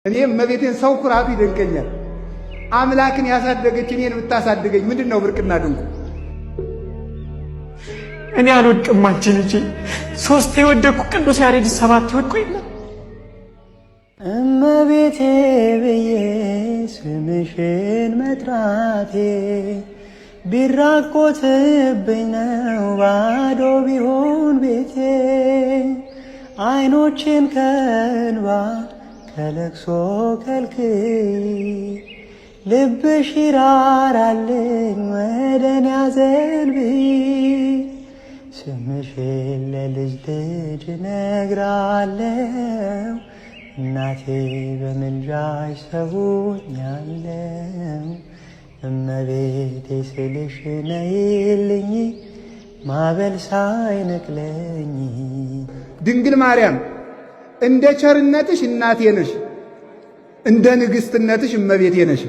እኔም እመቤቴን ሰው ኩራቱ ይደንቀኛል። አምላክን ያሳደገች እኔን ብታሳድገኝ ምንድነው ብርቅና ድንቁ? እኔ አልወድቅም አንቺን እንጂ ሶስት የወደቁ ቅዱስ ያሬድ ሰባት ይወድቁ የለ። እመቤቴ ብዬ ስምሽን መጥራቴ ቢራቆትብኝ ነው ባዶ ቢሆን ቤቴ። አይኖቼን ከእንባ ከለቅሶ ከልክይ ልብሽ ይራራልኝ ወደኔ አዘንብይ። ስምሽን ለልጅ ልጅ እነግራለሁ እናቴ በምልጃሽ ሰውኛለሁ። እመቤቴ ስልሽ ነይልኝ ማዕበል ሳይነቅለኝ። ድንግል ማርያም እንደ ቸርነትሽ እናቴ ነሽ፣ እንደ ንግሥትነትሽ እመቤቴ ነሽ።